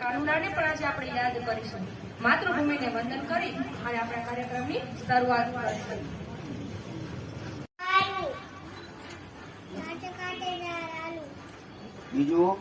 કાનુડાને પણ આજે આપણે યાદ કરીશું. માતૃભૂમિને વંદન કરી અને આપણા કાર્યક્રમની શરૂઆત કરીશું. બીજું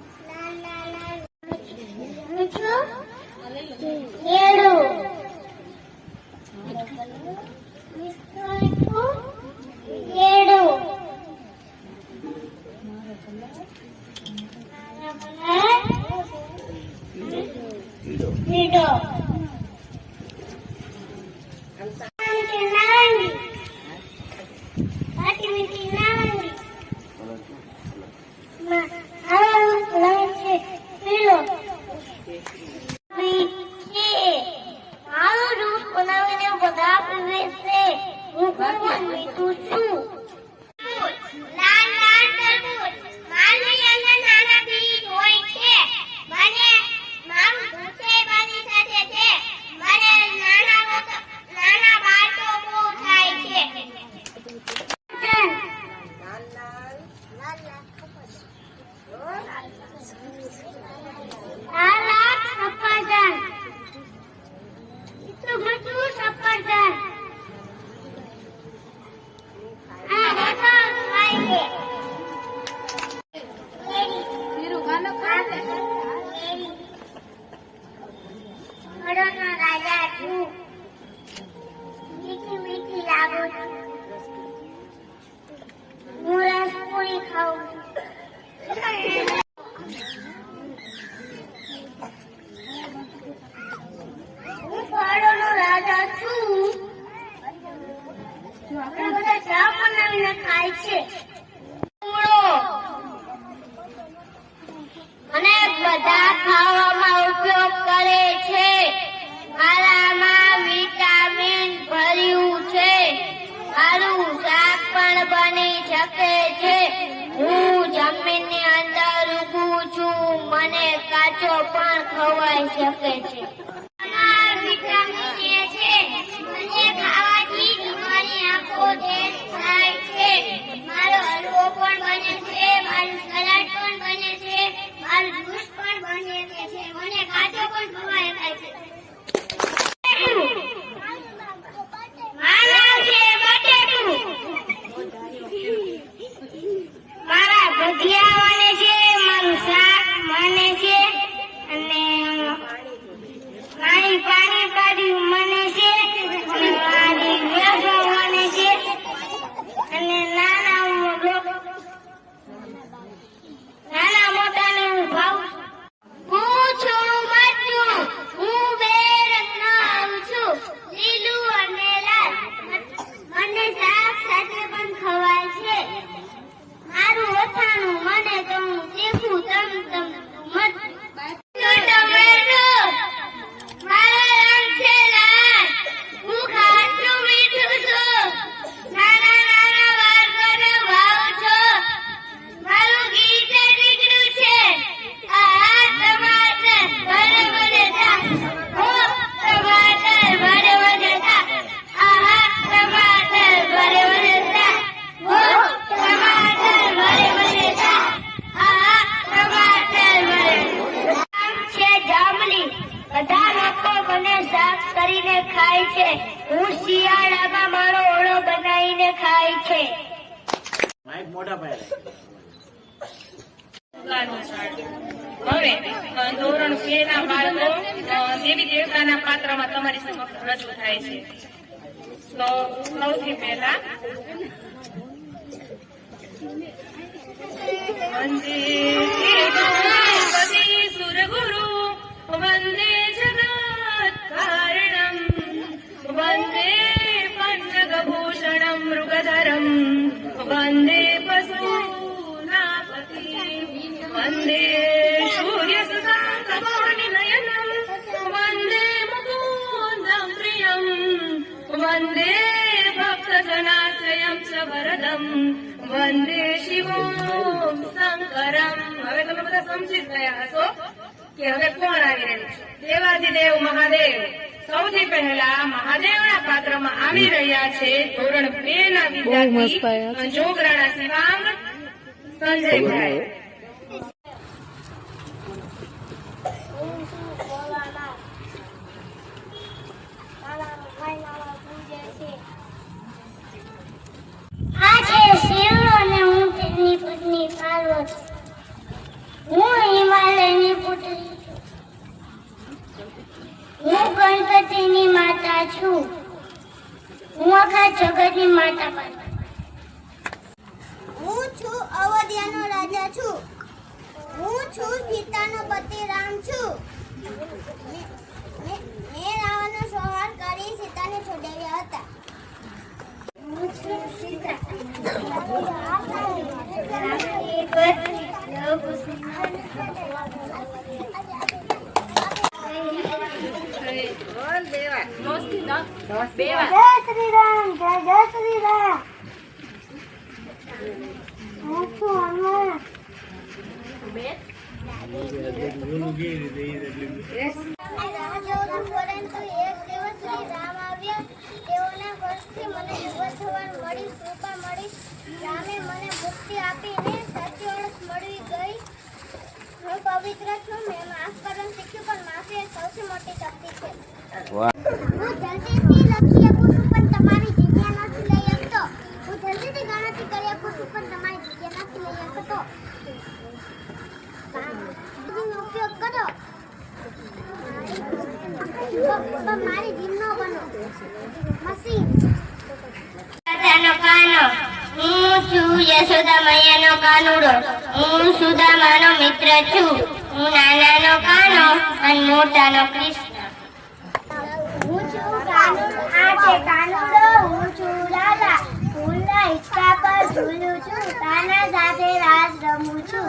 હવે ધોરણ 2 ના બાળકો દેવી દેવતાના પાત્રમાં તમારી સમક્ષ રજૂ થાય છે. તો સૌથી પહેલા વંદે સુરગુરુ વંદે જગત કારણમ વંદે પંચગભૂષણમ મૃગધરમ વંદે પશુનાપતિ વંદે સૂર્ય સુશાંતવાનિનયનમ વંદે મુકુંદમ પ્રિયમ વંદે ભક્તજનાશ્રયમ ચ વરદમ વંદે શિવમ શંકરમ. હવે તમે બધા સમજી ગયા હશો કે હવે કોણ આવી રહ્યું છે. દેવાધિદેવ મહાદેવ સૌથી પહેલા મહાદેવના પાત્રમાં આવી રહ્યા છે ધોરણ 2 ના વિદ્યાર્થી જોગરાણા શિવાંગ સંજયભાઈ. જગતની માતા છું. હું આખા જગતની માતા પણ. હું છું અવધ્યાનો રાજા છું. હું છું સીતાનો પતિ રામ છું. મેં રાવણનો સંહાર કરી સીતાને છોડાવ્યા હતા. હું છું સીતા. જય શ્રી રામ, જય શ્રી રામ. હું છું હનુમાન. પરંતુ એક દિવસ શ્રી રામ આવ્યા. તેઓના વર્ષથી મને જગત સવાર મળી, કૃપા મળી. રામે મને મુક્તિ આપીને સાચી ઓળખ મળી ગઈ. હું પવિત્ર છું. મેં માફ કરવાનું શીખ્યું, પણ માફી એ સૌથી મોટી શક્તિ છે. હું જલ્દીથી લખી શકું છું, પણ તમારી જગ્યા નથી લઈ શકતો. હું જલ્દીથી ગણતરી કરી શકું છું, પણ તમારી જગ્યા નથી લઈ શકતો. બુદ્ધિનો ઉપયોગ કરો, પણ મારી જીમનો બનો. મશીન. કાનો, હું છું યશોદા મૈયાનો કાનુડો. હું સુદામાનો મિત્ર છું. હું નાનાનો કાનો અને મોટાનો કૃષ્ણ. હું છું કાનુડો. આ છે કાનુડો. હું છું લાલા. ફૂલના હિંચકા પર ઝૂલું છું. કાના સાથે રાસ રમું છું.